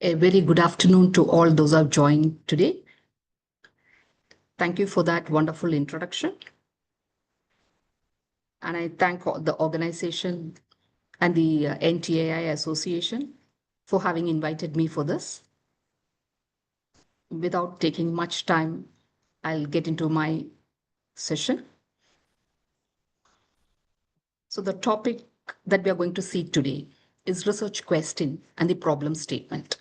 A very good afternoon to all those who have joined today. Thank you for that wonderful introduction. And I thank the organization and the NTAI Association for having invited me for this. Without taking much time, I'll get into my session. So the topic that we are going to see today is research question and the problem statement.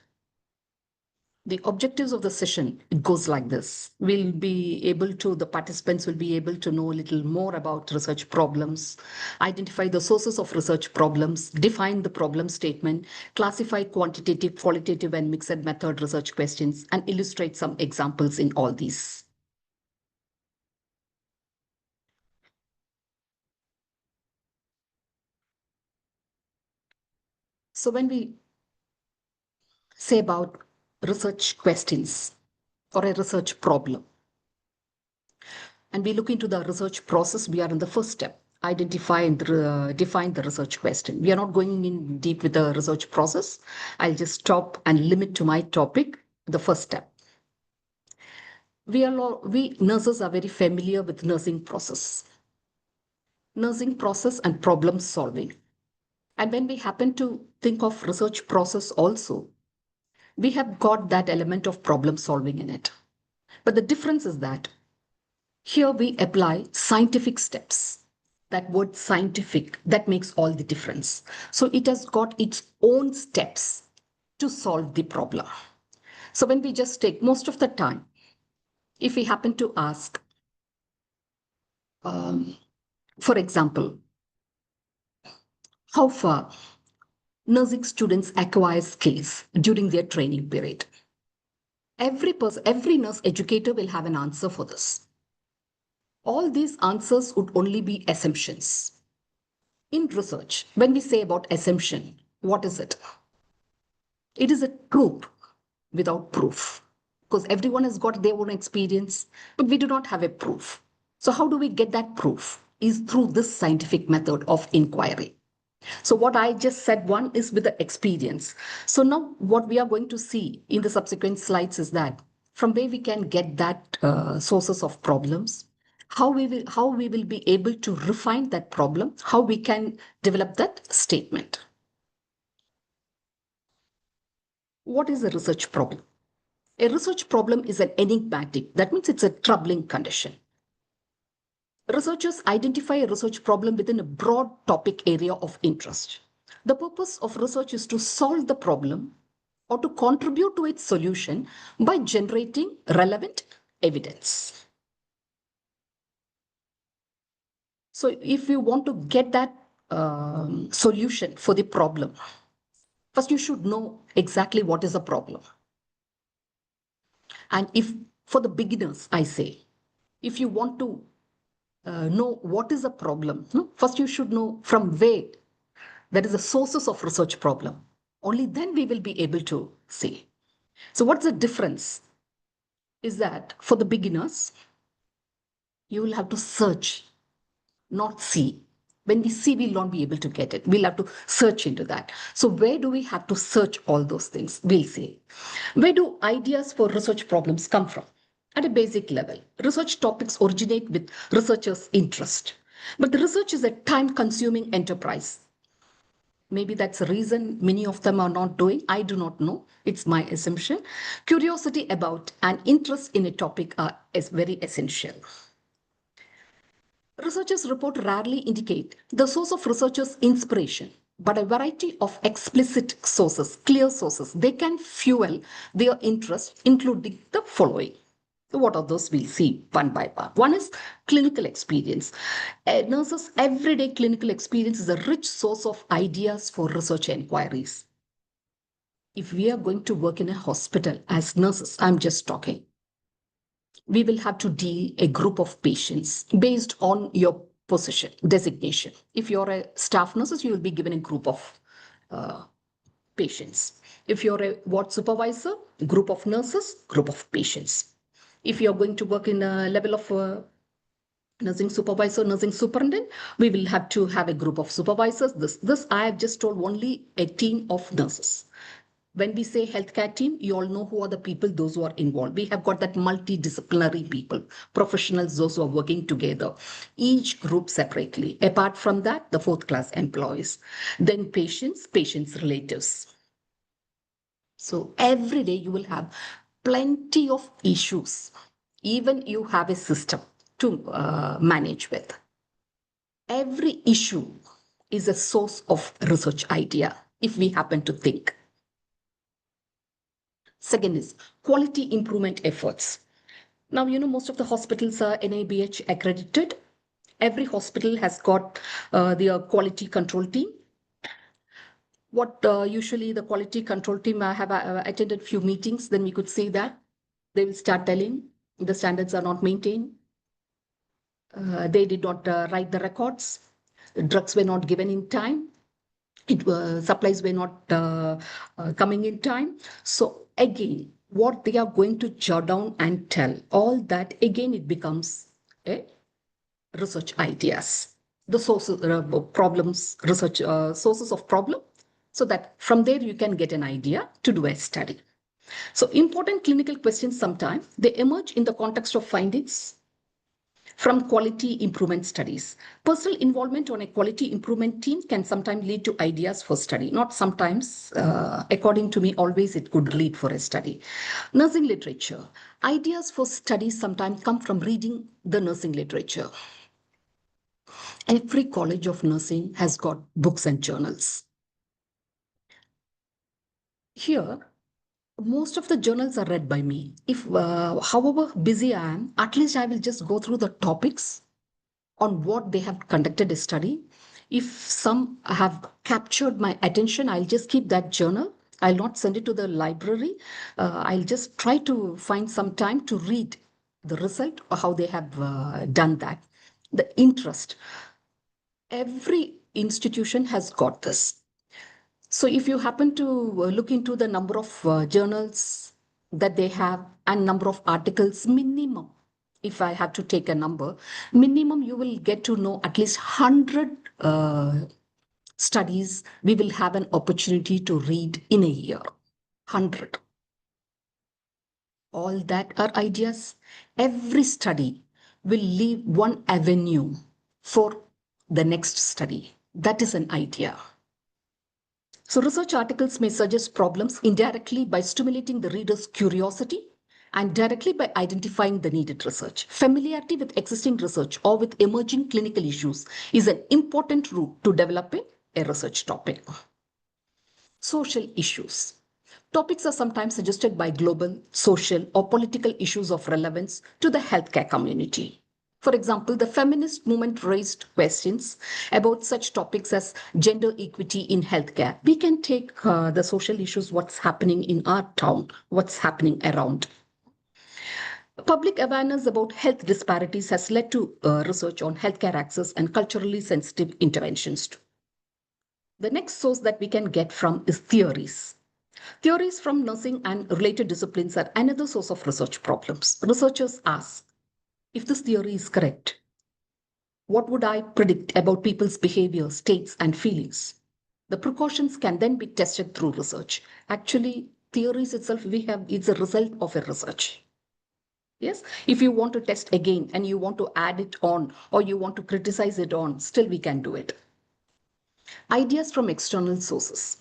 The objectives of the session, it goes like this. The participants will be able to know a little more about research problems, identify the sources of research problems, define the problem statement, classify quantitative, qualitative, and mixed method research questions, and illustrate some examples in all these. So when we say about research questions or a research problem, and we look into the research process, we are in the first step. Identify and define the research question. We are not going in deep with the research process. I'll just stop and limit to my topic, the first step. We nurses are very familiar with nursing process and problem solving. And when we happen to think of research process also, we have got that element of problem solving in it. But the difference is that here we apply scientific steps. That word scientific, that makes all the difference. So it has got its own steps to solve the problem. So when we just take most of the time, if we happen to ask, for example, how far nursing students acquire skills during their training period, every nurse educator will have an answer for this. All these answers would only be assumptions. In research, when we say about assumption, what is it? It is a truth without proof, because everyone has got their own experience, but we do not have a proof. So how do we get that proof? Is through this scientific method of inquiry. So what I just said, one is with the experience. So now what we are going to see in the subsequent slides is that from where we can get that sources of problems, how we will be able to refine that problem, how we can develop that statement. What is a research problem? A research problem is an enigmatic, that means it's a troubling condition. Researchers identify a research problem within a broad topic area of interest. The purpose of research is to solve the problem or to contribute to its solution by generating relevant evidence. So if you want to get that solution for the problem, first you should know exactly what is the problem. And if for the beginners, I say, if you want to know what is a problem, first you should know from where there is a sources of research problem. Only then we will be able to see. So what's the difference? Is that for the beginners, you will have to search, not see. When we see, we'll not be able to get it. We'll have to search into that. So where do we have to search all those things? We'll see. Where do ideas for research problems come from? At a basic level, research topics originate with researchers' interest. But the research is a time-consuming enterprise. Maybe that's the reason many of them are not doing. I do not know. It's my assumption. Curiosity about and interest in a topic is very essential. Researchers' report rarely indicate the source of researchers' inspiration, but a variety of explicit sources, clear sources, they can fuel their interest, including the following. So what are those? We'll see one by one. One is clinical experience. A nurse's everyday clinical experience is a rich source of ideas for research inquiries. If we are going to work in a hospital as nurses, I'm just talking, we will have to deal a group of patients based on your position, designation. If you're a staff nurses, you will be given a group of patients. If you're a ward supervisor, group of nurses, group of patients. If you're going to work in a level of nursing supervisor, nursing superintendent, we will have to have a group of supervisors. This I have just told only a team of nurses. When we say healthcare team, you all know who are the people, those who are involved. We have got that multidisciplinary people, professionals, those who are working together, each group separately. Apart from that, the fourth class employees. Then patients' relatives. So every day you will have plenty of issues. Even you have a system to manage with. Every issue is a source of research idea, if we happen to think. Second is quality improvement efforts. Now, most of the hospitals are NABH accredited. Every hospital has got their quality control team. What usually the quality control team have attended few meetings, then we could see that they will start telling the standards are not maintained. They did not write the records. Drugs were not given in time. Supplies were not coming in time. So again, what they are going to jot down and tell, all that again, it becomes a research ideas, the sources, problems, research sources of problem, so that from there you can get an idea to do a study. So important clinical questions sometimes, they emerge in the context of findings from quality improvement studies. Personal involvement on a quality improvement team can sometimes lead to ideas for study. Not sometimes, according to me, always it could lead for a study. Nursing literature. Ideas for studies sometimes come from reading the nursing literature. Every college of nursing has got books and journals. Here, most of the journals are read by me. If, however busy I am, at least I will just go through the topics on what they have conducted a study. If some have captured my attention, I'll just keep that journal. I'll not send it to the library. I'll just try to find some time to read the result or how they have done that. The interest. Every institution has got this. So if you happen to look into the number of journals that they have and number of articles, minimum, if I have to take a number, minimum you will get to know at least 100 studies we will have an opportunity to read in a year. 100. All that are ideas. Every study will leave one avenue for the next study. That is an idea. So research articles may suggest problems indirectly by stimulating the reader's curiosity and directly by identifying the needed research. Familiarity with existing research or with emerging clinical issues is an important route to developing a research topic. Social issues. Topics are sometimes suggested by global, social, or political issues of relevance to the healthcare community. For example, the feminist movement raised questions about such topics as gender equity in healthcare. We can take the social issues, what's happening in our town, what's happening around. Public awareness about health disparities has led to research on healthcare access and culturally sensitive interventions. The next source that we can get from is theories. Theories from nursing and related disciplines are another source of research problems. Researchers ask, if this theory is correct, what would I predict about people's behavior, states, and feelings? The precautions can then be tested through research. Actually, theories itself, it's a result of a research. Yes, if you want to test again and you want to add it on or you want to criticize it on, still we can do it. Ideas from external sources.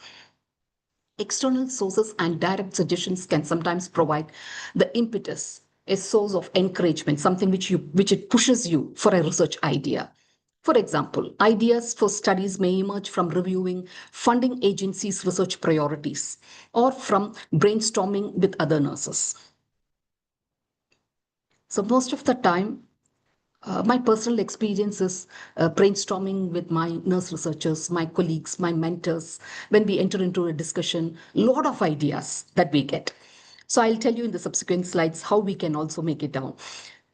External sources and direct suggestions can sometimes provide the impetus, a source of encouragement, something which it pushes you for a research idea. For example, ideas for studies may emerge from reviewing funding agencies' research priorities or from brainstorming with other nurses. So most of the time, my personal experience is brainstorming with my nurse researchers, my colleagues, my mentors. When we enter into a discussion, a lot of ideas that we get. So I'll tell you in the subsequent slides how we can also make it down.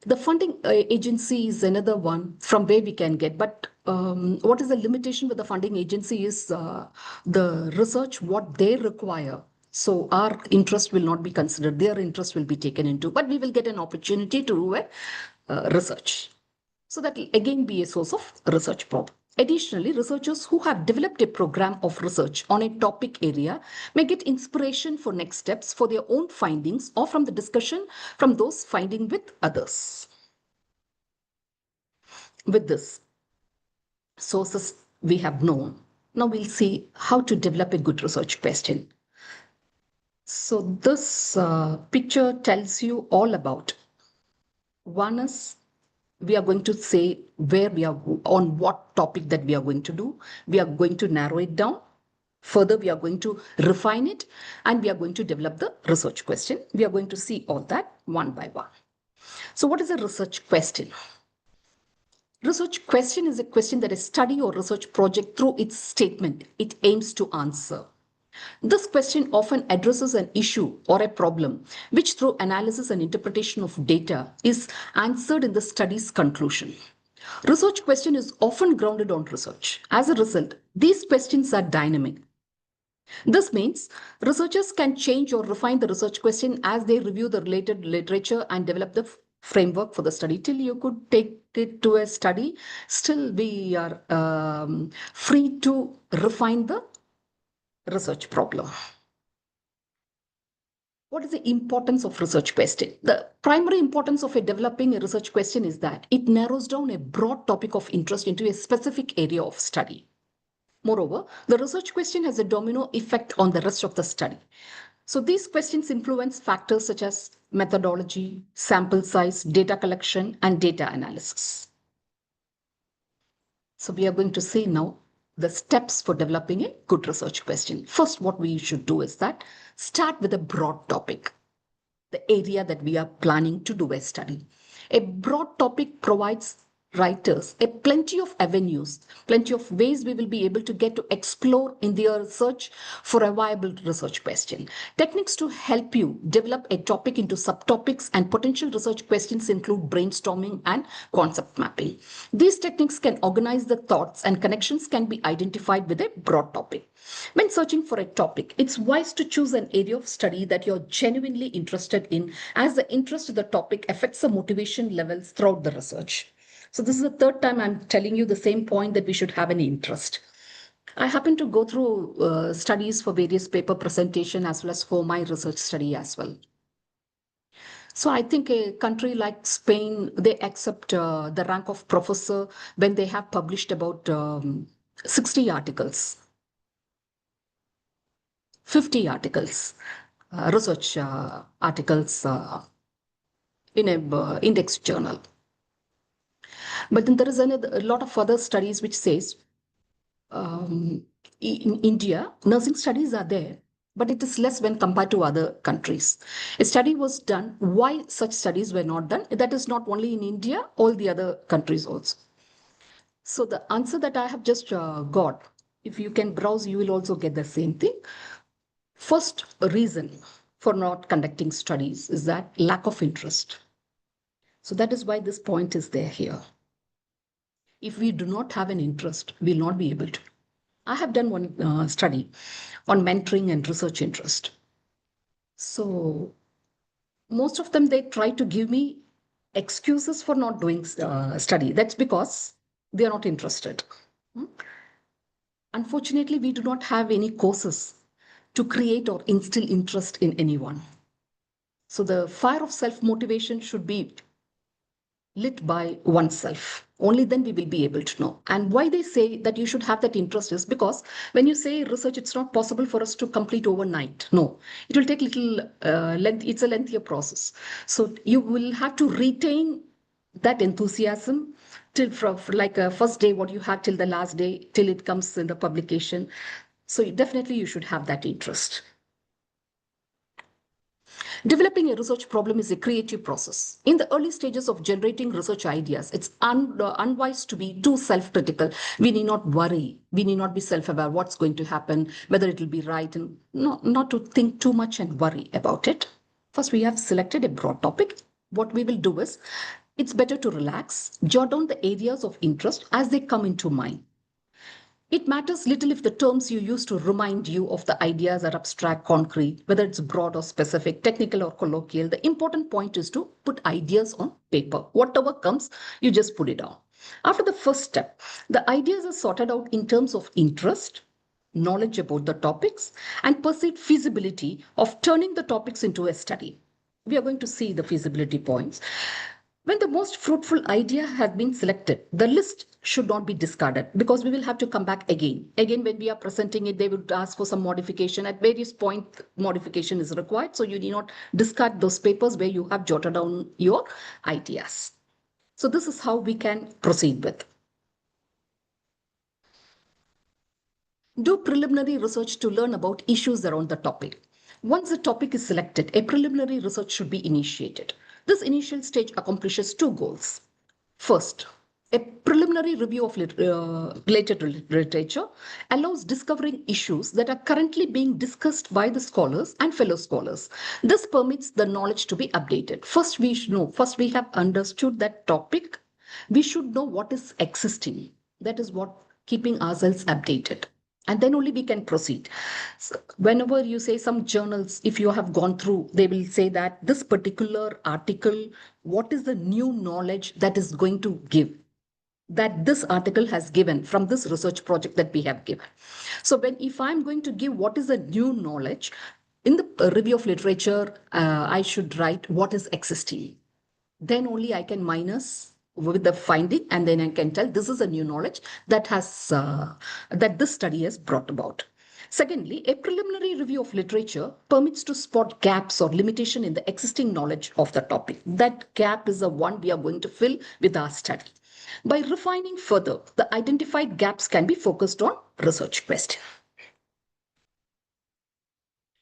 The funding agency is another one from where we can get. But what is the limitation with the funding agency is the research, what they require. So our interest will not be considered. Their interest will be taken into, but we will get an opportunity to do a research. So that will again be a source of research problem. Additionally, researchers who have developed a program of research on a topic area may get inspiration for next steps for their own findings or from the discussion from those finding with others. With this, sources we have known. Now we'll see how to develop a good research question. So this picture tells you all about. One is we are going to say where we are, on what topic that we are going to do. We are going to narrow it down. Further, we are going to refine it, and we are going to develop the research question. We are going to see all that one by one. So what is a research question? Research question is a question that a study or research project, through its statement, it aims to answer. This question often addresses an issue or a problem, which through analysis and interpretation of data is answered in the study's conclusion. Research question is often grounded on research. As a result, these questions are dynamic. This means researchers can change or refine the research question as they review the related literature and develop the framework for the study. Till you could take it to a study, still we are free to refine the research problem. What is the importance of research question? The primary importance of developing a research question is that it narrows down a broad topic of interest into a specific area of study. Moreover, the research question has a domino effect on the rest of the study. So these questions influence factors such as methodology, sample size, data collection, and data analysis. So we are going to see now the steps for developing a good research question. First, what we should do is that start with a broad topic, the area that we are planning to do a study. A broad topic provides writers a plenty of avenues, plenty of ways we will be able to get to explore in their search for a viable research question. Techniques to help you develop a topic into subtopics and potential research questions include brainstorming and concept mapping. These techniques can organize the thoughts, and connections can be identified with a broad topic. When searching for a topic, it's wise to choose an area of study that you're genuinely interested in, as the interest of the topic affects the motivation levels throughout the research. So this is the third time I'm telling you the same point, that we should have an interest. I happen to go through studies for various paper presentation as well as for my research study as well. So I think a country like Spain, they accept the rank of professor when they have published about 60 articles, 50 articles, research articles in a index journal. But then there is a lot of other studies which says in India, nursing studies are there, but it is less when compared to other countries. A study was done. Why such studies were not done? That is not only in India, all the other countries also. So the answer that I have just got, if you can browse, you will also get the same thing. First reason for not conducting studies is that lack of interest. So that is why this point is there here. If we do not have an interest, we will not be able to. I have done one study on mentoring and research interest. So most of them, they try to give me excuses for not doing study. That's because they are not interested. Unfortunately, we do not have any courses to create or instill interest in anyone. So the fire of self-motivation should be lit by oneself. Only then we will be able to know. And why they say that you should have that interest is because when you say research, it's not possible for us to complete overnight. No, it will take little length. It's a lengthier process. So you will have to retain that enthusiasm till from like a first day, what you have till the last day, till it comes in the publication. So definitely you should have that interest. Developing a research problem is a creative process. In the early stages of generating research ideas, it's unwise to be too self-critical. We need not worry. We need not be self-aware what's going to happen, whether it will be right, and not to think too much and worry about it. First, we have selected a broad topic. What we will do is, it's better to relax, jot down the areas of interest as they come into mind. It matters little if the terms you use to remind you of the ideas are abstract, concrete, whether it's broad or specific, technical or colloquial. The important point is to put ideas on paper. Whatever comes, you just put it down. After the first step, the ideas are sorted out in terms of interest, knowledge about the topics, and perceived feasibility of turning the topics into a study. We are going to see the feasibility points. When the most fruitful idea has been selected, the list should not be discarded because we will have to come back again. Again, when we are presenting it, they will ask for some modification. At various points, modification is required. So you need not discard those papers where you have jotted down your ideas. So this is how we can proceed with. Do preliminary research to learn about issues around the topic. Once the topic is selected, a preliminary research should be initiated. This initial stage accomplishes two goals. First, a preliminary review of related literature allows discovering issues that are currently being discussed by the scholars and fellow scholars. This permits the knowledge to be updated. First, we have understood that topic. We should know what is existing. That is what keeping ourselves updated. And then only we can proceed. So whenever you say some journals, if you have gone through, they will say that this particular article, what is the new knowledge that is going to give? That this article has given from this research project that we have given. So if I'm going to give what is the new knowledge, in the review of literature, I should write what is existing. Then only I can minus with the finding, and then I can tell this is a new knowledge that that this study has brought about. Secondly, a preliminary review of literature permits to spot gaps or limitation in the existing knowledge of the topic. That gap is the one we are going to fill with our study. By refining further, the identified gaps can be focused on research questions.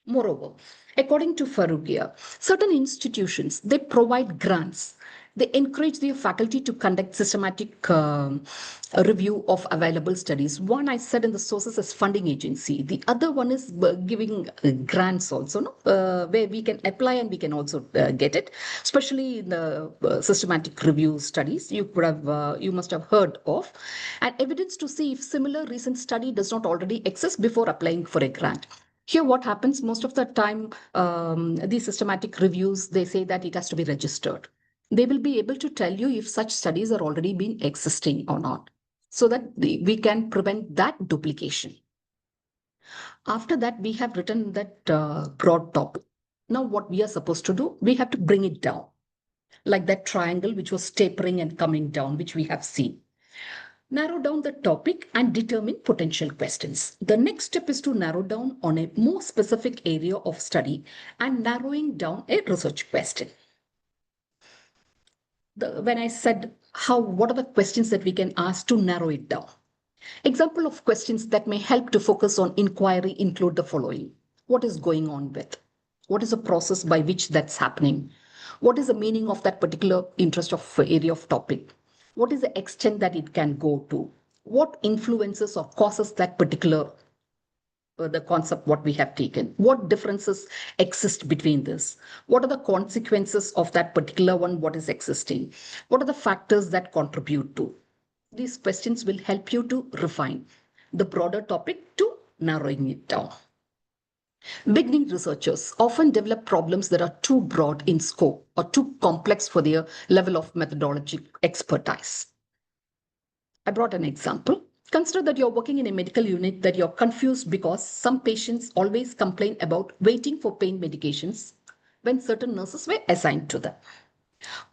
Moreover, according to Farugia, certain institutions, they provide grants. They encourage their faculty to conduct systematic review of available studies. One I said in the sources as funding agency. The other one is giving grants also, no? Where we can apply and we can also get it. Especially in the systematic review studies, you must have heard of, and evidence to see if similar recent study does not already exist before applying for a grant. Here, what happens most of the time, these systematic reviews, they say that it has to be registered. They will be able to tell you if such studies are already been existing or not, so that we can prevent that duplication. After that, we have written that broad topic. Now, what we are supposed to do, we have to bring it down, like that triangle which was tapering and coming down, which we have seen. Narrow down the topic and determine potential questions. The next step is to narrow down on a more specific area of study and narrowing down a research question. When I said what are the questions that we can ask to narrow it down? Example of questions that may help to focus on inquiry include the following. What is going on with? What is the process by which that's happening? What is the meaning of that particular interest of area of topic? What is the extent that it can go to? What influences or causes that particular the concept what we have taken? What differences exist between this? What are the consequences of that particular one? What is existing? What are the factors that contribute to? These questions will help you to refine the broader topic to narrowing it down. Beginning researchers often develop problems that are too broad in scope or too complex for their level of methodological expertise. I brought an example. Consider that you're working in a medical unit that you're confused because some patients always complain about waiting for pain medications when certain nurses were assigned to them.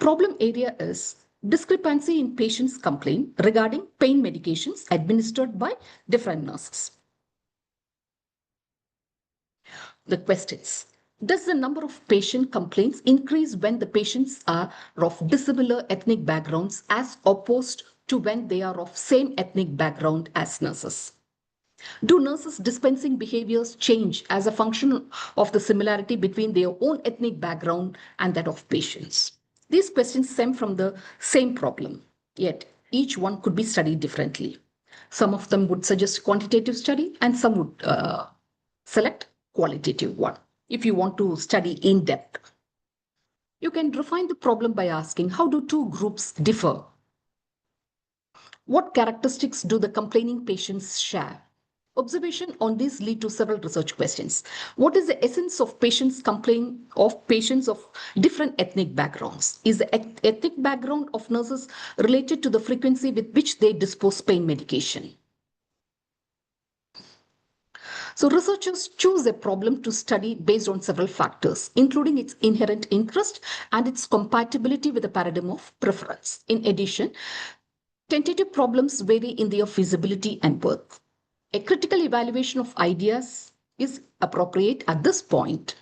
Problem area is discrepancy in patients' complaint regarding pain medications administered by different nurses. The questions. Does the number of patient complaints increase when the patients are of dissimilar ethnic backgrounds as opposed to when they are of same ethnic background as nurses? Do nurses' dispensing behaviors change as a function of the similarity between their own ethnic background and that of patients? These questions stem from the same problem, yet each one could be studied differently. Some of them would suggest quantitative study and some would select qualitative one. If you want to study in depth, you can refine the problem by asking, how do two groups differ? What characteristics do the complaining patients share? Observation on these lead to several research questions. What is the essence of patients complain of patients of different ethnic backgrounds? Is the ethnic background of nurses related to the frequency with which they dispose pain medication? So researchers choose a problem to study based on several factors, including its inherent interest and its compatibility with the paradigm of preference. In addition, tentative problems vary in their feasibility and worth. A critical evaluation of ideas is appropriate at this point.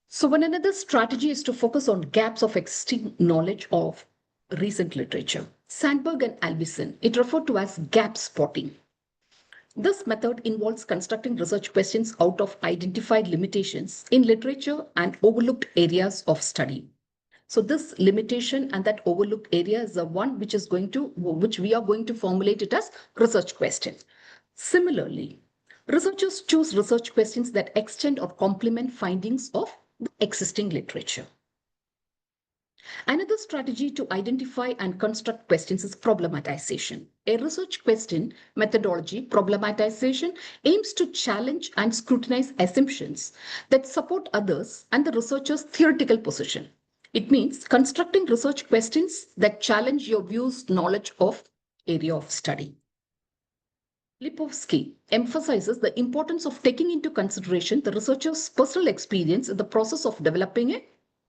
So one another strategy is to focus on gaps of existing knowledge of recent literature. Sandberg and Albison, it referred to as gap spotting. This method involves constructing research questions out of identified limitations in literature and overlooked areas of study. So this limitation and that overlooked area is the one which we are going to formulate it as research question. Similarly, researchers choose research questions that extend or complement findings of the existing literature. Another strategy to identify and construct questions is problematization. A research question methodology, problematization, aims to challenge and scrutinize assumptions that support others and the researcher's theoretical position. It means constructing research questions that challenge your views, knowledge of area of study. Lipovsky emphasizes the importance of taking into consideration the researcher's personal experience in the process of developing a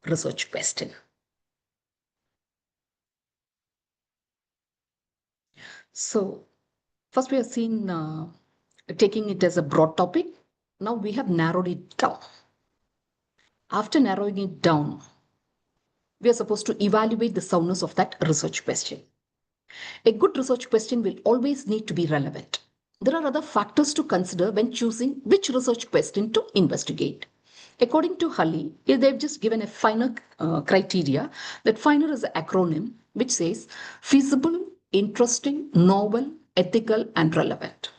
research question. So first we have seen taking it as a broad topic. Now we have narrowed it down. After narrowing it down, we are supposed to evaluate the soundness of that research question. A good research question will always need to be relevant. There are other factors to consider when choosing which research question to investigate. According to Hulley, they've just given a FINER criteria. That FINER is an acronym which says feasible, interesting, novel, ethical, and relevant.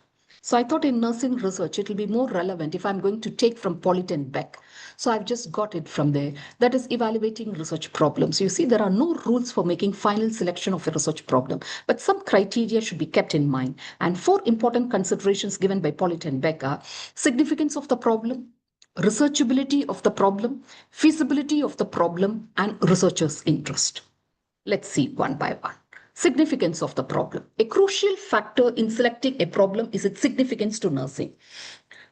So I thought in nursing research, it will be more relevant if I'm going to take from Pollitt and Beck. So I've just got it from there. That is evaluating research problems. You see, there are no rules for making final selection of a research problem, but some criteria should be kept in mind. And 4 important considerations given by Pollitt and Beck are significance of the problem, researchability of the problem, feasibility of the problem, and researcher's interest. Let's see one by one. Significance of the problem. A crucial factor in selecting a problem is its significance to nursing.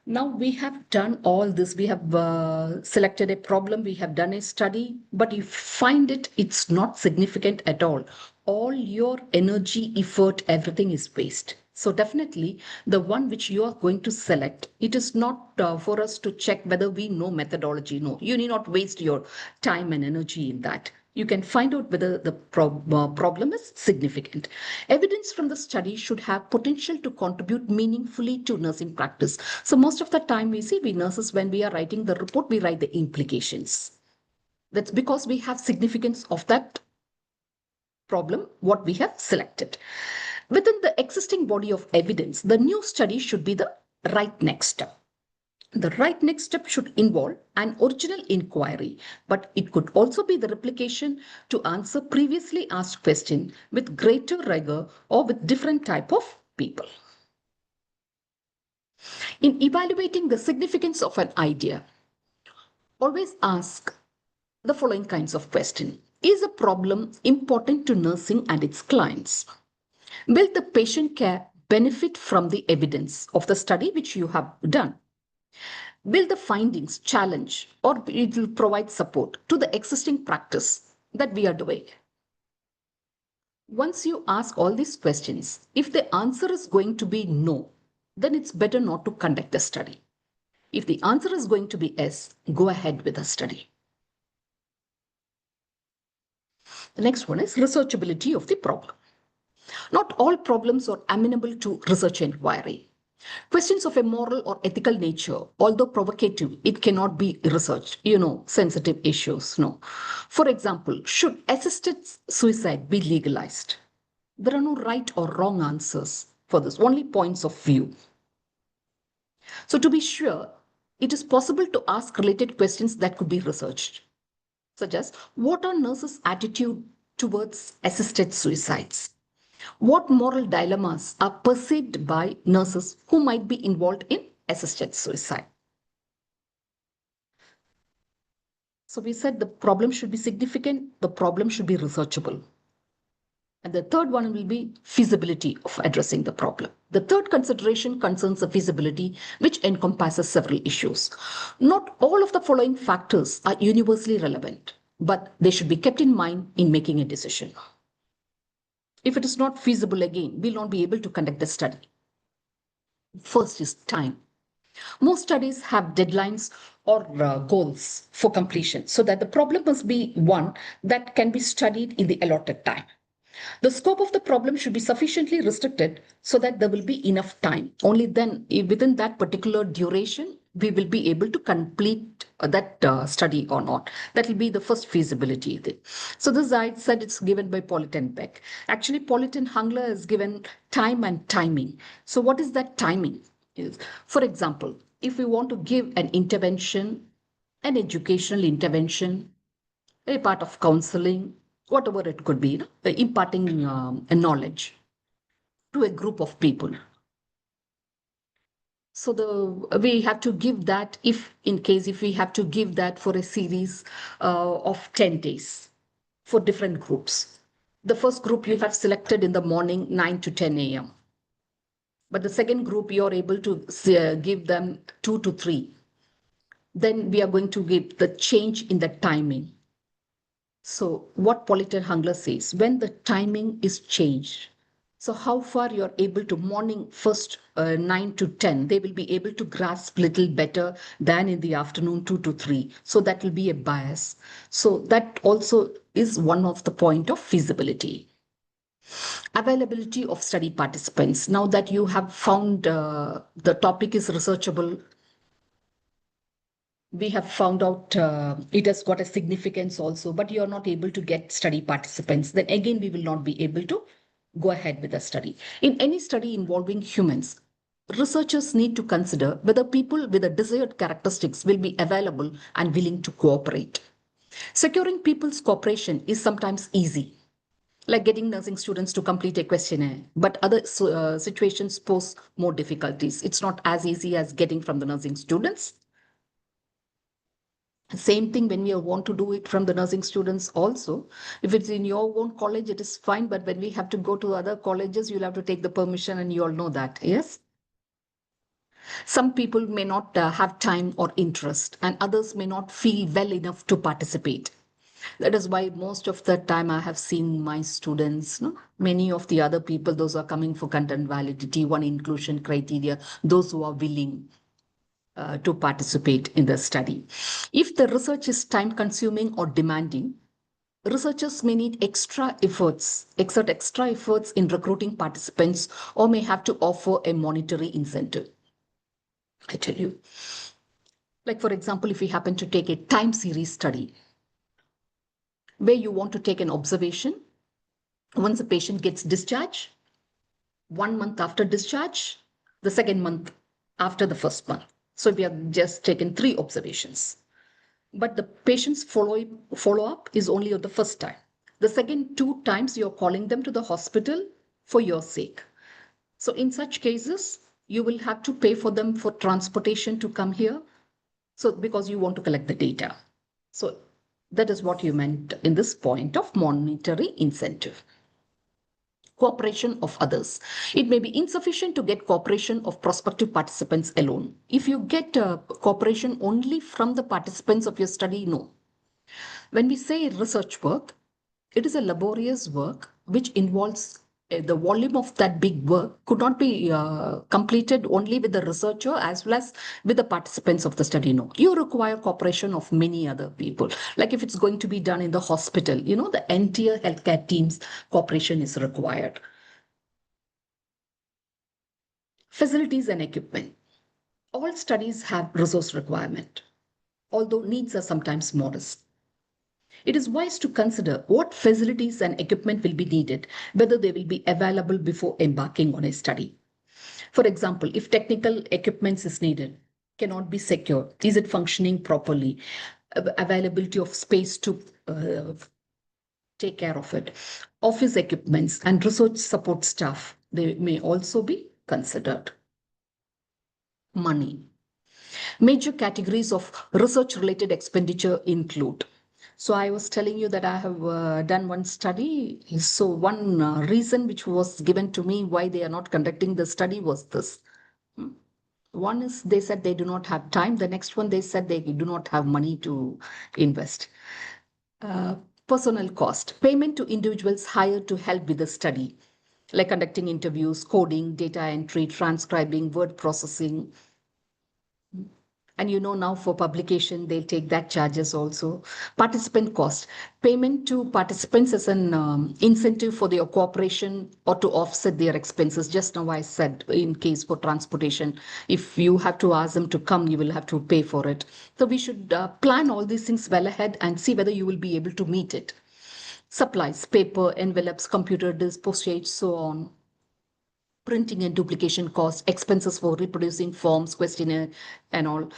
Now we have done all this. We have selected a problem. We have done a study, but you find it's not significant at all. All your energy, effort, everything is waste. So definitely the one which you are going to select, it is not for us to check whether we know methodology. No, you need not waste your time and energy in that. You can find out whether the problem is significant. Evidence from the study should have potential to contribute meaningfully to nursing practice. So most of the time we nurses, when we are writing the report, we write the implications. That's because we have significance of that problem, what we have selected. Within the existing body of evidence, the new study should be the right next step. The right next step should involve an original inquiry, but it could also be the replication to answer previously asked question with greater rigor or with different type of people. In evaluating the significance of an idea, always ask the following kinds of question. Is a problem important to nursing and its clients? Will the patient care benefit from the evidence of the study which you have done? Will the findings challenge or it will provide support to the existing practice that we are doing? Once you ask all these questions, if the answer is going to be no, then it's better not to conduct the study. If the answer is going to be yes, go ahead with the study. The next one is researchability of the problem. Not all problems are amenable to research inquiry. Questions of a moral or ethical nature, although provocative, it cannot be researched. Sensitive issues, no. For example, should assisted suicide be legalized? There are no right or wrong answers for this, only points of view. So to be sure, it is possible to ask related questions that could be researched, such as what are nurses' attitude towards assisted suicides? What moral dilemmas are perceived by nurses who might be involved in assisted suicide? So we said the problem should be significant, the problem should be researchable. And the third one will be feasibility of addressing the problem. The third consideration concerns the feasibility, which encompasses several issues. Not all of the following factors are universally relevant, but they should be kept in mind in making a decision. If it is not feasible, again, we'll not be able to conduct the study. First is time. Most studies have deadlines or goals for completion, so that the problem must be one that can be studied in the allotted time. The scope of the problem should be sufficiently restricted so that there will be enough time. Only then, within that particular duration, we will be able to complete that study or not. That will be the first feasibility thing. So this I said it's given by Pollitt and Beck. Actually, Pollitt and Hungler is given time and timing. So what is that timing? For example, if we want to give an intervention, an educational intervention, a part of counseling, whatever it could be, imparting a knowledge to a group of people. So we have to give that if we have to give that for a series of 10 days for different groups. The first group you have selected in the morning 9 to 10 a.m. But the second group you're able to give them 2 to 3. Then we are going to give the change in the timing. So what Pollitt and Hungler says, when the timing is changed, so how far you're able to morning first 9 to 10, they will be able to grasp little better than in the afternoon 2 to 3. So that will be a bias. So that also is one of the point of feasibility. Availability of study participants. Now that you have found the topic is researchable, we have found out it has got a significance also, but you're not able to get study participants, then again, we will not be able to go ahead with the study. In any study involving humans, researchers need to consider whether people with the desired characteristics will be available and willing to cooperate. Securing people's cooperation is sometimes easy, like getting nursing students to complete a questionnaire, but other situations pose more difficulties. It's not as easy as getting from the nursing students. Same thing when we want to do it from the nursing students also. If it's in your own college, it is fine. But when we have to go to other colleges, you'll have to take the permission, and you all know that. Yes. Some people may not have time or interest, and others may not feel well enough to participate. That is why most of the time I have seen my students, no? Many of the other people, those who are coming for content validity, one inclusion criteria, those who are willing to participate in the study. If the research is time consuming or demanding, researchers may need exert extra efforts in recruiting participants, or may have to offer a monetary incentive. I tell you, like for example, if we happen to take a time series study where you want to take an observation once a patient gets discharged, 1 month after discharge, the second month after the first month. So we have just taken 3 observations. But the patient's follow-up is only on the first time. The second 2 times you're calling them to the hospital for your sake. So in such cases, you will have to pay for them for transportation to come here. So because you want to collect the data. So that is what you meant in this point of monetary incentive. Cooperation of others. It may be insufficient to get cooperation of prospective participants alone. If you get cooperation only from the participants of your study, no. When we say research work, it is a laborious work which involves the volume of that big work could not be completed only with the researcher as well as with the participants of the study. No, you require cooperation of many other people. Like if it's going to be done in the hospital, the entire healthcare team's cooperation is required. Facilities and equipment. All studies have resource requirement, although needs are sometimes modest. It is wise to consider what facilities and equipment will be needed, whether they will be available before embarking on a study. For example, if technical equipment is needed, cannot be secured, is it functioning properly, availability of space to take care of it. Office equipments and research support staff, they may also be considered. Money. Major categories of research related expenditure include. So I was telling you that I have done one study. So one reason which was given to me why they are not conducting the study was this. One is they said they do not have time. The next one, they said they do not have money to invest. Uh, Personnel cost, payment to individuals hired to help with the study, like conducting interviews, coding, data entry, transcribing, word processing. And now for publication, they'll take that charges also. Participant cost, payment to participants as an incentive for their cooperation or to offset their expenses. Just now I said in case for transportation, if you have to ask them to come, you will have to pay for it. So we should plan all these things well ahead and see whether you will be able to meet it. Supplies, paper, envelopes, computer disks, postage, so on. Printing and duplication costs, expenses for reproducing forms, questionnaire, and all.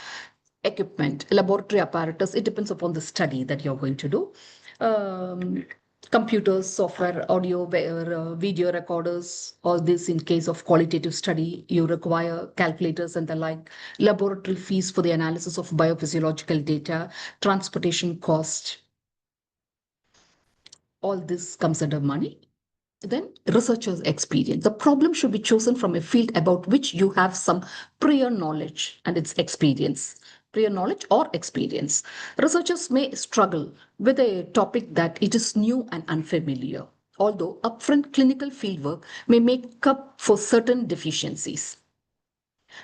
Equipment, laboratory apparatus, it depends upon the study that you're going to do. Um, Computers, software, audio, video recorders, all this in case of qualitative study, you require calculators and the like. Laboratory fees for the analysis of biophysiological data, transportation cost, all this comes under money. Then researcher's experience. The problem should be chosen from a field about which you have some prior knowledge and its experience. Prior knowledge or experience. Researchers may struggle with a topic that it is new and unfamiliar, although upfront clinical fieldwork may make up for certain deficiencies.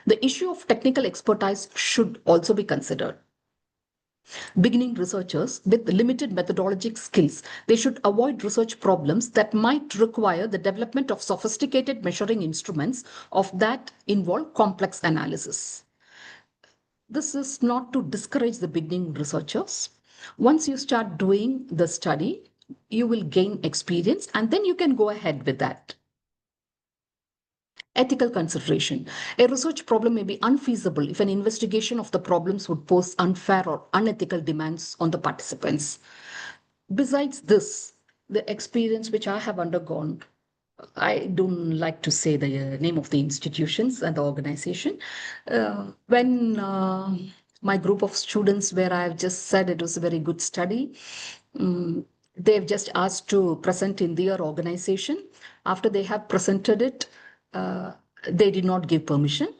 The issue of technical expertise should also be considered. Beginning researchers with limited methodologic skills, they should avoid research problems that might require the development of sophisticated measuring instruments of that involve complex analysis. This is not to discourage the beginning researchers. Once you start doing the study, you will gain experience and then you can go ahead with that. Ethical consideration. A research problem may be unfeasible if an investigation of the problems would pose unfair or unethical demands on the participants. Besides this, the experience which I have undergone, I don't like to say the name of the institutions and the organization. When my group of students, where I've just said it was a very good study, they've just asked to present in their organization. After they have presented it, they did not give permission,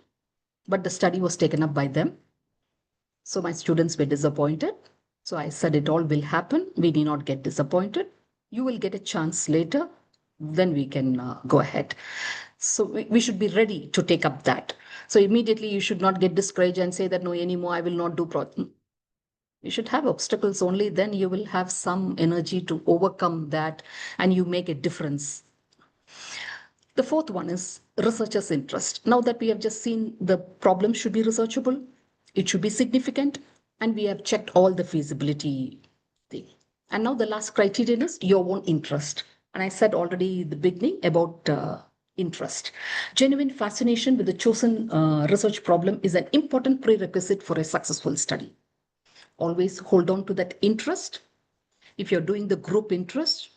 but the study was taken up by them. So my students were disappointed. So I said it all will happen. We need not get disappointed. You will get a chance later. Then we can go ahead. So we should be ready to take up that. So immediately you should not get discouraged and say that no anymore, I will not do. You should have obstacles, only then you will have some energy to overcome that and you make a difference. The fourth one is researcher's interest. Now that we have just seen the problem should be researchable, it should be significant, and we have checked all the feasibility thing. And now the last criterion is your own interest. And I said already in the beginning about interest. Genuine fascination with the chosen research problem is an important prerequisite for a successful study. Always hold on to that interest. If you're doing the group interest,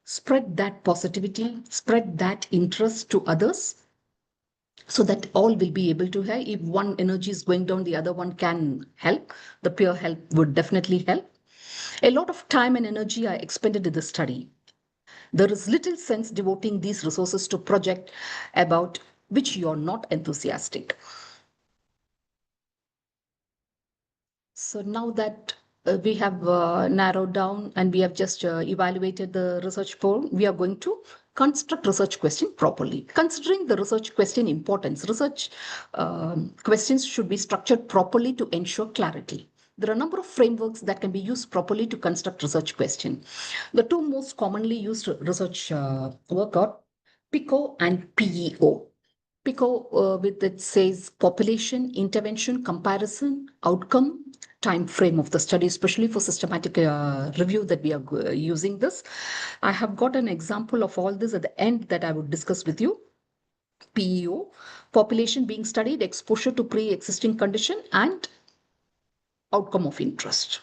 spread that positivity, spread that interest to others so that all will be able to help. If one energy is going down, the other one can help. The peer help would definitely help. A lot of time and energy are expended in the study. There is little sense devoting these resources to project about which you're not enthusiastic. So now that we have narrowed down and we have just evaluated the research poll, we are going to construct research question properly. Considering the research question importance, research questions should be structured properly to ensure clarity. There are a number of frameworks that can be used properly to construct research question. The two most commonly used research work are PICO and PEO. PICO with it says population, intervention, comparison, outcome, time frame of the study, especially for systematic review that we are using this. I have got an example of all this at the end that I would discuss with you. PEO, population being studied, exposure to pre-existing condition and outcome of interest.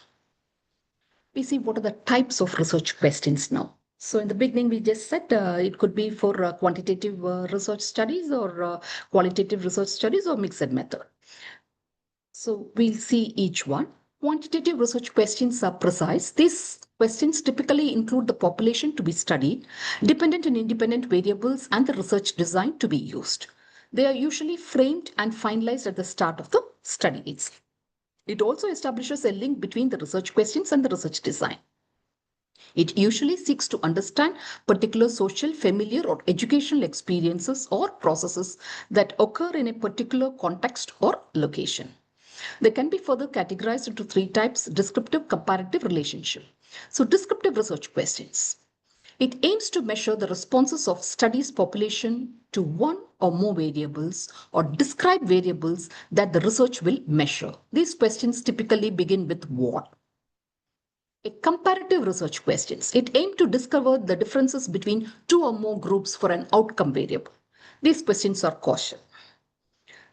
We see what are the types of research questions now. So in the beginning, we just said it could be for quantitative research studies or qualitative research studies or mixed method. So we'll see each one. Quantitative research questions are precise. These questions typically include the population to be studied, dependent and independent variables, and the research design to be used. They are usually framed and finalized at the start of the study itself. It also establishes a link between the research questions and the research design. It usually seeks to understand particular social, familiar, or educational experiences or processes that occur in a particular context or location. They can be further categorized into three types: descriptive, comparative, relationship. So, descriptive research questions. It aims to measure the responses of studies population to one or more variables or describe variables that the research will measure. These questions typically begin with what? A comparative research questions. It aims to discover the differences between two or more groups for an outcome variable. These questions are causal.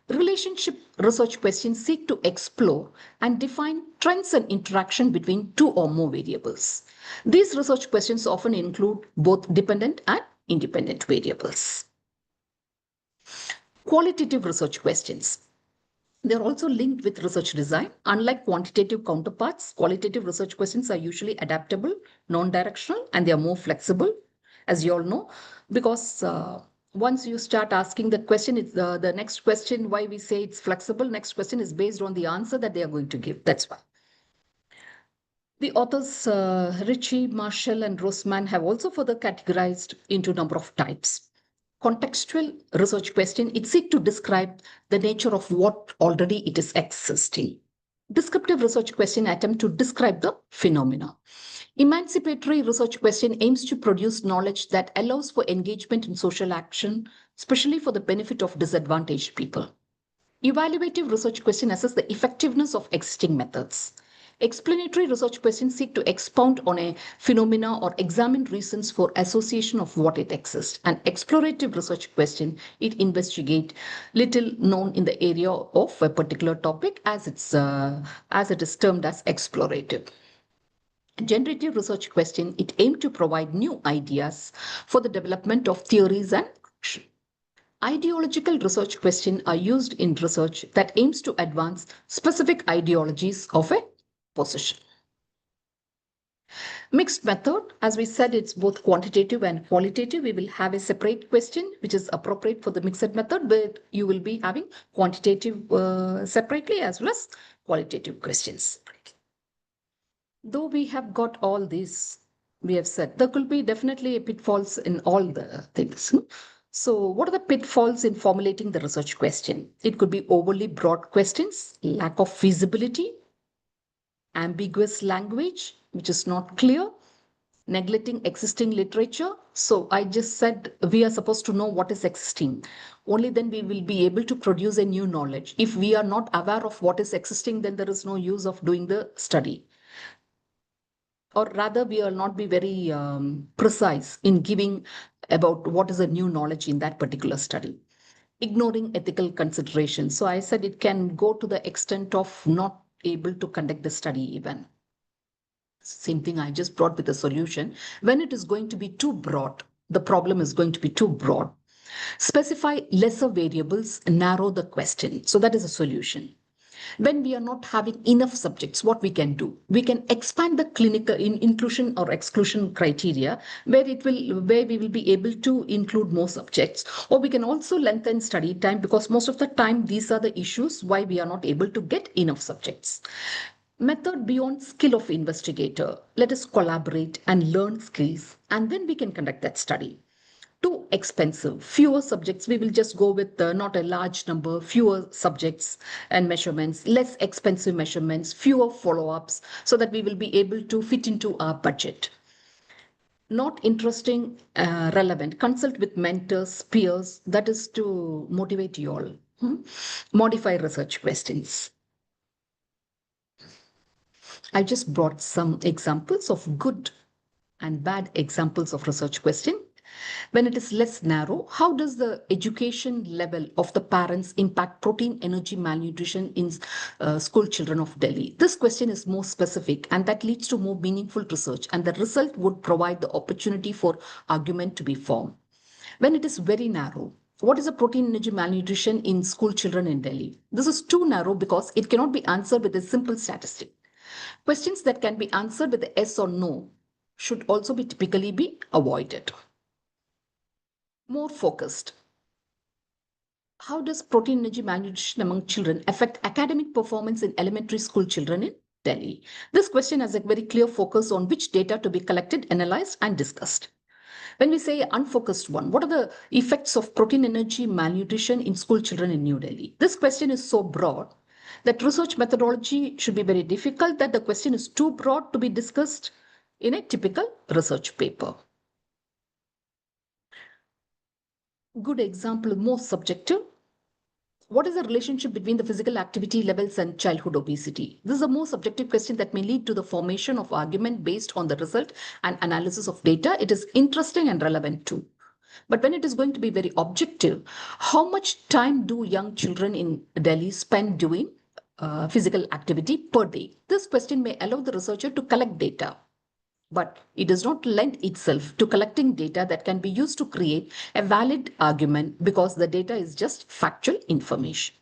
Relationship research questions seek to explore and define trends and interaction between two or more variables. These research questions often include both dependent and independent variables. Qualitative research questions. They're also linked with research design. Unlike quantitative counterparts, qualitative research questions are usually adaptable, non-directional, and they are more flexible, as you all know, because once you start asking the question, it's the next question, why we say it's flexible, next question is based on the answer that they are going to give. That's why. The authors Ritchie, Marshall, and Roseman have also further categorized into a number of types. Contextual research question, it seeks to describe the nature of what already it is existing. Descriptive research question attempt to describe the phenomena. Emancipatory research question aims to produce knowledge that allows for engagement in social action, especially for the benefit of disadvantaged people. Evaluative research question assess the effectiveness of existing methods. Explanatory research questions seek to expound on a phenomena or examine reasons for association of what it exists. An explorative research question, it investigate little known in the area of a particular topic as it is termed as explorative. Generative research question, it aims to provide new ideas for the development of theories and action. Ideological research questions are used in research that aims to advance specific ideologies of a position. Mixed method, as we said, it's both quantitative and qualitative. We will have a separate question which is appropriate for the mixed method, but you will be having quantitative separately as well as qualitative questions. Though we have got all these, we have said there could be definitely pitfalls in all the things. So what are the pitfalls in formulating the research question? It could be overly broad questions, lack of feasibility, ambiguous language, which is not clear, neglecting existing literature. So I just said we are supposed to know what is existing. Only then we will be able to produce a new knowledge. If we are not aware of what is existing, then there is no use of doing the study. Or rather, we will not be very precise in giving about what is a new knowledge in that particular study. Ignoring ethical considerations. So I said it can go to the extent of not able to conduct the study even. Same thing I just brought with a solution. When it is going to be too broad, the problem is going to be too broad. Specify lesser variables, narrow the question. So that is a solution. When we are not having enough subjects, what we can do? We can expand the clinical inclusion or exclusion criteria where we will be able to include more subjects, or we can also lengthen study time, because most of the time these are the issues why we are not able to get enough subjects. Method beyond skill of investigator. Let us collaborate and learn skills, and then we can conduct that study. Too expensive, fewer subjects. We will just go with not a large number, fewer subjects and measurements, less expensive measurements, fewer follow-ups, so that we will be able to fit into our budget. Not interesting, relevant. Consult with mentors, peers. That is to motivate you all. Modify research questions. I just brought some examples of good and bad examples of research question. When it is less narrow, how does the education level of the parents impact protein energy malnutrition in school children of Delhi? This question is more specific and that leads to more meaningful research, and the result would provide the opportunity for argument to be formed. When it is very narrow, what is the protein energy malnutrition in school children in Delhi? This is too narrow because it cannot be answered with a simple statistic. Questions that can be answered with a yes or no should also be typically be avoided. More focused. How does protein energy malnutrition among children affect academic performance in elementary school children in Delhi? This question has a very clear focus on which data to be collected, analyzed, and discussed. When we say unfocused one, what are the effects of protein energy malnutrition in school children in New Delhi? This question is so broad that research methodology should be very difficult, that the question is too broad to be discussed in a typical research paper. Good example, more subjective. What is the relationship between the physical activity levels and childhood obesity? This is a more subjective question that may lead to the formation of argument based on the result and analysis of data. It is interesting and relevant too. But when it is going to be very objective, how much time do young children in Delhi spend doing physical activity per day? This question may allow the researcher to collect data, but it does not lend itself to collecting data that can be used to create a valid argument because the data is just factual information.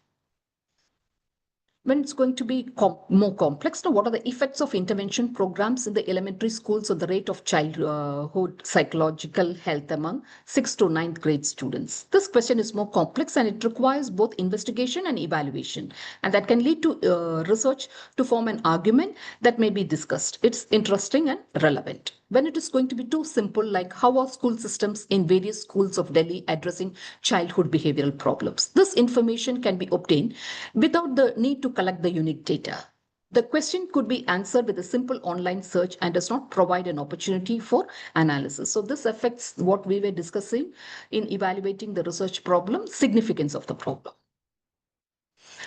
When it's going to be more complex, now what are the effects of intervention programs in the elementary schools on the rate of childhood psychological health among 6th to 9th grade students? This question is more complex and it requires both investigation and evaluation, and that can lead to research to form an argument that may be discussed. It's interesting and relevant. When it is going to be too simple, like how are school systems in various schools of Delhi addressing childhood behavioral problems? This information can be obtained without the need to collect the unique data. The question could be answered with a simple online search and does not provide an opportunity for analysis. So this affects what we were discussing in evaluating the research problem, significance of the problem.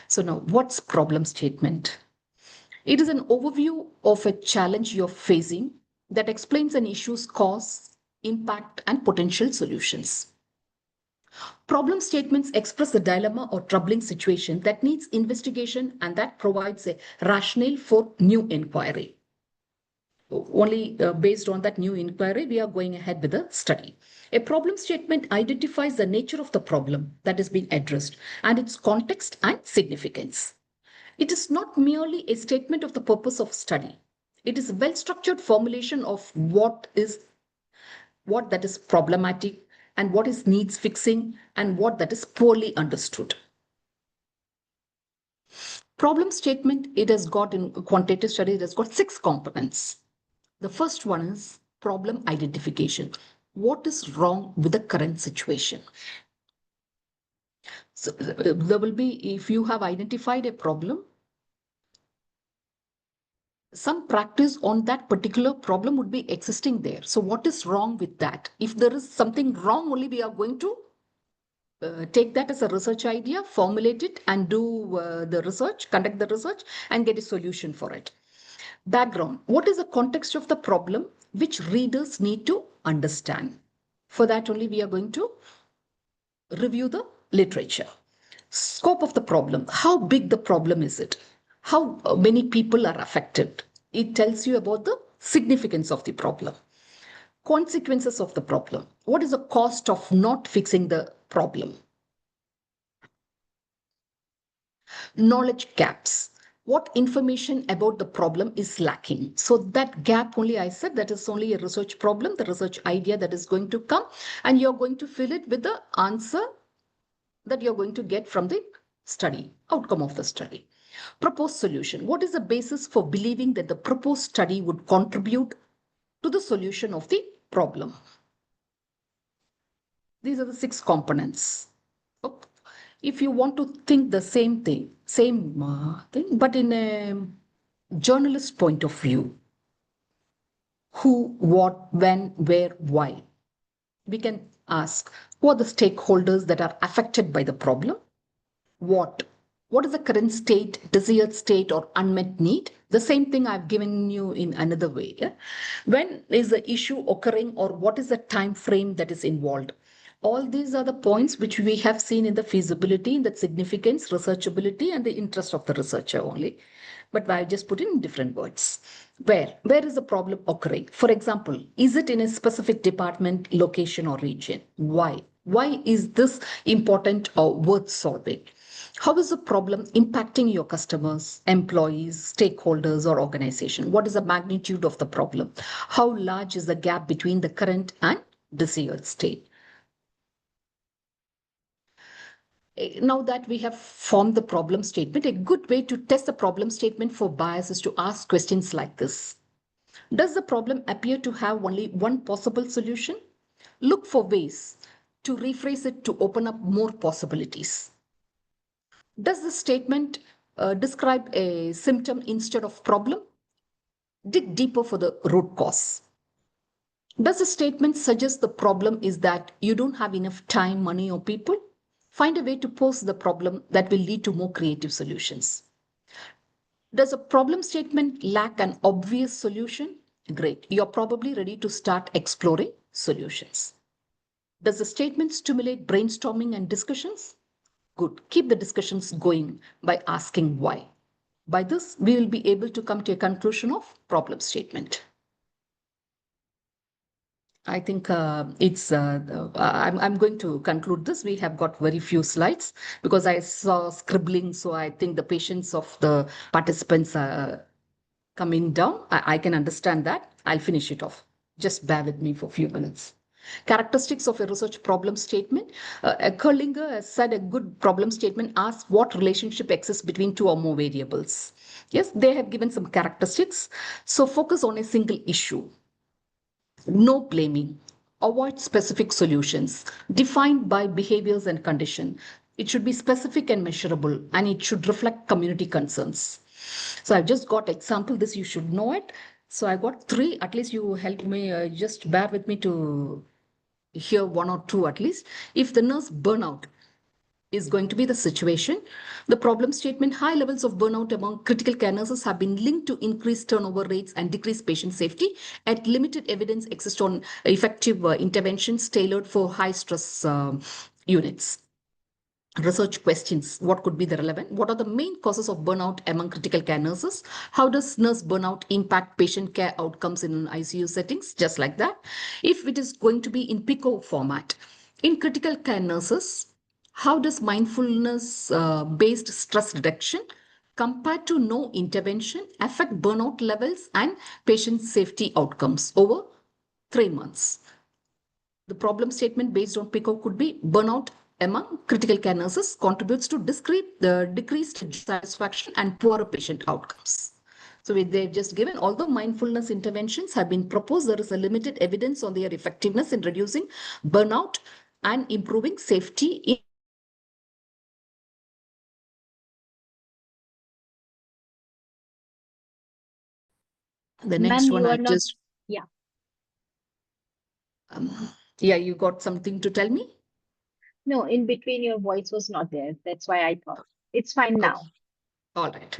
So now, what's problem statement? It is an overview of a challenge you're facing that explains an issue's cause, impact, and potential solutions. Problem statements express a dilemma or troubling situation that needs investigation and that provides a rationale for new inquiry. Only based on that new inquiry, we are going ahead with the study. A problem statement identifies the nature of the problem that is being addressed and its context and significance. It is not merely a statement of the purpose of study. It is a well-structured formulation of what that is problematic and what is needs fixing and what that is poorly understood. Problem statement, it has got in quantitative study, it has got 6 components. The first one is problem identification. What is wrong with the current situation? So there will be, if you have identified a problem, some practice on that particular problem would be existing there. So what is wrong with that? If there is something wrong, only we are going to take that as a research idea, formulate it and do the research, conduct the research and get a solution for it. Background. What is the context of the problem which readers need to understand? For that only we are going to review the literature. Scope of the problem. How big the problem is it? How many people are affected? It tells you about the significance of the problem. Consequences of the problem. What is the cost of not fixing the problem? Knowledge gaps. What information about the problem is lacking? So that gap only, I said, that is only a research problem, the research idea that is going to come, and you're going to fill it with the answer that you're going to get from the study, outcome of the study. Proposed solution. What is the basis for believing that the proposed study would contribute to the solution of the problem? These are the 6 components. If you want to think the same thing, but in a journalist point of view, who, what, when, where, why, we can ask, who are the stakeholders that are affected by the problem? What What is the current state, desired state, or unmet need? The same thing I've given you in another way. Yeah? When is the issue occurring, or what is the time frame that is involved? All these are the points which we have seen in the feasibility, in the significance, researchability, and the interest of the researcher only. But I just put it in different words. Where is the problem occurring? For example, is it in a specific department, location, or region? Why? Why is this important or worth solving? How is the problem impacting your customers, employees, stakeholders, or organization? What is the magnitude of the problem? How large is the gap between the current and desired state? Now that we have formed the problem statement, a good way to test the problem statement for bias is to ask questions like this. Does the problem appear to have only one possible solution? Look for ways to rephrase it to open up more possibilities. Does the statement describe a symptom instead of problem? Dig deeper for the root cause. Does the statement suggest the problem is that you don't have enough time, money, or people? Find a way to pose the problem that will lead to more creative solutions. Does a problem statement lack an obvious solution? Great. You're probably ready to start exploring solutions. Does the statement stimulate brainstorming and discussions? Good. Keep the discussions going by asking why. By this, we will be able to come to a conclusion of problem statement. I think I'm going to conclude this. We have got very few slides because I saw scribbling. So I think the patience of the participants are coming down. I can understand that. I'll finish it off. Just bear with me for a few minutes. Characteristics of a research problem statement. Kerlinger has said a good problem statement asks what relationship exists between two or more variables. Yes, they have given some characteristics. So focus on a single issue. No blaming. Avoid specific solutions defined by behaviors and condition. It should be specific and measurable, and it should reflect community concerns. So I've just got example. This you should know it. So I got three. At least you help me. Just bear with me to hear one or two at least. If the nurse burnout is going to be the situation. The problem statement, high levels of burnout among critical care nurses have been linked to increased turnover rates and decreased patient safety. At limited evidence exists on effective interventions tailored for high stress units. Research questions. What could be the relevant? What are the main causes of burnout among critical care nurses? How does nurse burnout impact patient care outcomes in ICU settings? Just like that. If it is going to be in PICO format, in critical care nurses, how does mindfulness based stress reduction compared to no intervention affect burnout levels and patient safety outcomes over 3 months? The problem statement based on PICO could be burnout among critical care nurses contributes to decreased satisfaction and poorer patient outcomes. So they've just given, although mindfulness interventions have been proposed, there is a limited evidence on their effectiveness in reducing burnout and improving safety in the next Ma'am, one. you I are not. just, Yeah. yeah, you got something to tell me? No, in between your voice was not there. That's why I thought. It's fine Oh, now. all right.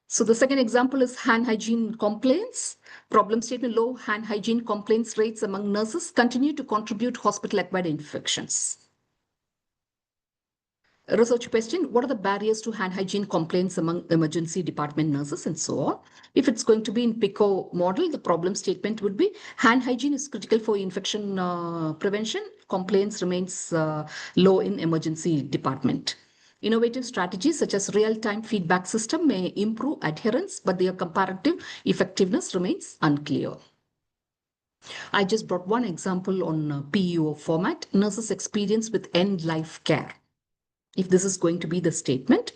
So the second example is hand hygiene complaints. Problem statement, low hand hygiene complaints rates among nurses continue to contribute to hospital-acquired infections. A research question, what are the barriers to hand hygiene complaints among emergency department nurses and so on? If it's going to be in PICO model, the problem statement would be hand hygiene is critical for infection prevention. Complaints remains low in emergency department. Innovative strategies such as real-time feedback system may improve adherence, but their comparative effectiveness remains unclear. I just brought one example on PEO format, nurses' experience with end-life care. If this is going to be the statement,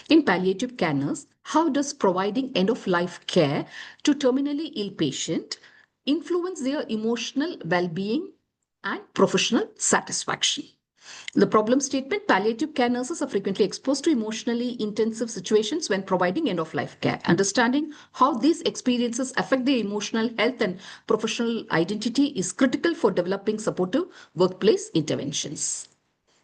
in palliative care nurse, how does providing end-of-life care to terminally ill patient influence their emotional well-being and professional satisfaction? The problem statement, palliative care nurses are frequently exposed to emotionally intensive situations when providing end-of-life care. Understanding how these experiences affect their emotional health and professional identity is critical for developing supportive workplace interventions.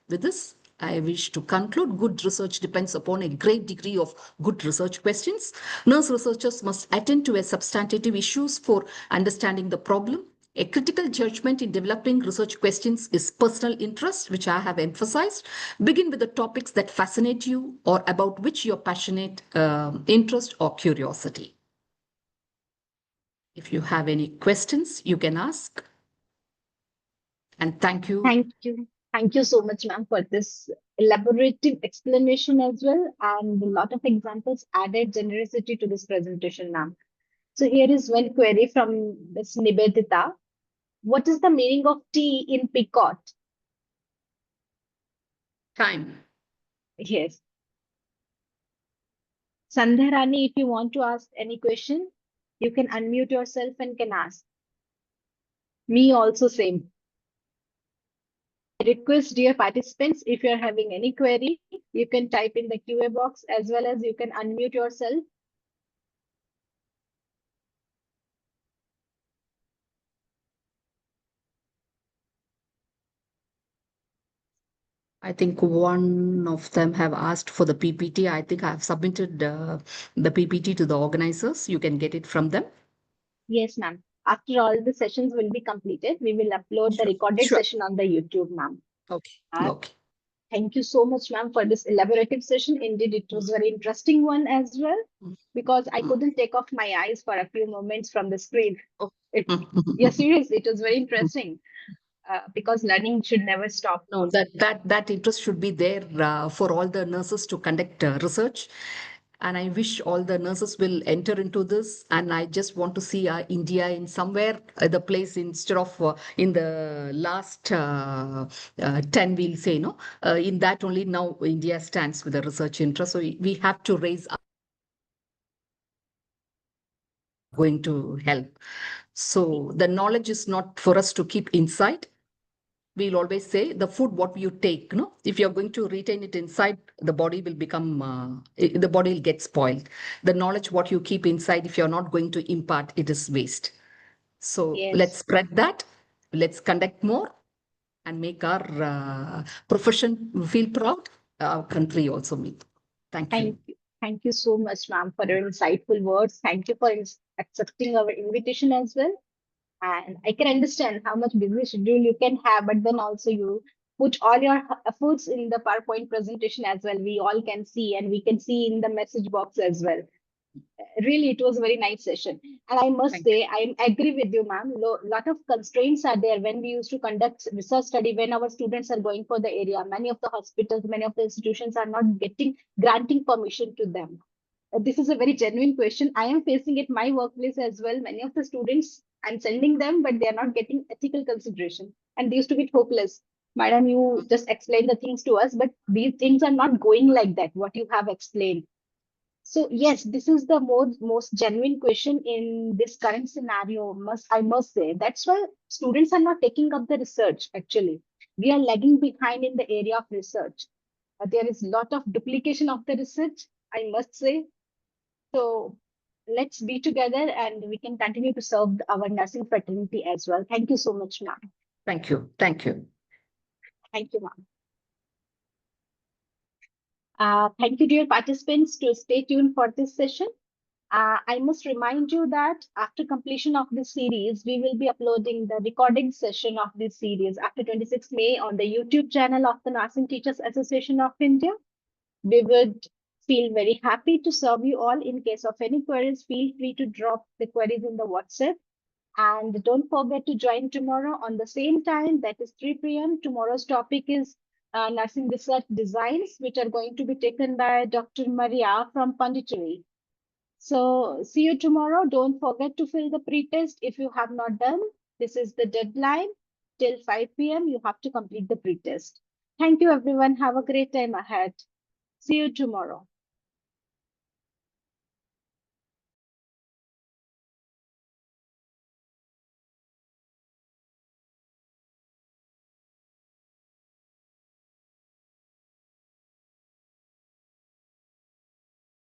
With this, I wish to conclude, good research depends upon a great degree of good research questions. Nurse researchers must attend to a substantive issues for understanding the problem. A critical judgment in developing research questions is personal interest, which I have emphasized. Begin with the topics that fascinate you or about which you're passionate, interest or curiosity. If you have any questions, you can ask. And thank you. Thank you. Thank you so much, ma'am, for this elaborative explanation as well, and a lot of examples added generosity to this presentation, ma'am. So here is one query from Ms. Nivedita. What is the meaning of T in Picot? Time. Yes. Sandharani, if you want to ask any question, you can unmute yourself and can ask. Me also same. I request dear participants, if you're having any query, you can type in the QA box as well as you can unmute yourself. I think one of them have asked for the PPT. I think I have submitted the PPT to the organizers. You can get it from them. Yes, ma'am. After all the sessions will be completed, we will upload the Sure. recorded Sure. session on the YouTube, ma'am. Okay. Uh, Okay. Thank you so much, ma'am, for this elaborative session. Indeed, it was a very interesting one as well, because I couldn't take off my eyes for a few moments from the screen. Oh. It, yeah, seriously, it was very interesting because learning should never stop. No, that interest should be there for all the nurses to conduct research. And I wish all the nurses will enter into this. And I just want to see India in somewhere the place instead of in the last 10, we'll say, no, in that only now India stands with a research interest. So we have to raise up, going to help. So the knowledge is not for us to keep inside. We'll always say the food what you take, no, if you're going to retain it inside, the body will become the body will get spoiled. The knowledge what you keep inside, if you're not going to impart, it is waste. So let's Yes. spread that. Let's conduct more and make our profession feel proud, our country also meet. Thank you. Thank you. Thank you so much, ma'am, for your insightful words. Thank you for accepting our invitation as well. And I can understand how much busy schedule you can have, but then also you put all your efforts in the PowerPoint presentation as well. We all can see, and we can see in the message box as well. Really, it was a very nice session. And I must Thank you. say, I agree with you, ma'am. Lot of constraints are there when we used to conduct research study, when our students are going for the area. Many of the hospitals, many of the institutions are not granting permission to them. This is a very genuine question. I am facing it my workplace as well. Many of the students, I'm sending them, but they are not getting ethical consideration. And they used to be hopeless. Madam, you just explain the things to us, but these things are not going like that, what you have explained. So yes, this is the most genuine question in this current scenario. I must say that's why students are not taking up the research. Actually, we are lagging behind in the area of research. There is a lot of duplication of the research, I must say. So let's be together and we can continue to serve our nursing fraternity as well. Thank you so much, ma'am. Thank you. Thank you. Thank you, ma'am. Thank you, dear participants, to stay tuned for this session. I must remind you that after completion of this series, we will be uploading the recording session of this series after 26th May on the YouTube channel of the Nursing Teachers Association of India. We would feel very happy to serve you all. In case of any queries, feel free to drop the queries in the WhatsApp. And don't forget to join tomorrow on the same time, that is 3 p.m. Tomorrow's topic is nursing research designs, which are going to be taken by Dr. Maria from Pondicherry. So see you tomorrow. Don't forget to fill the pretest if you have not done. This is the deadline. Till 5 p.m. you have to complete the pretest. Thank you, everyone. Have a great time ahead. See you tomorrow.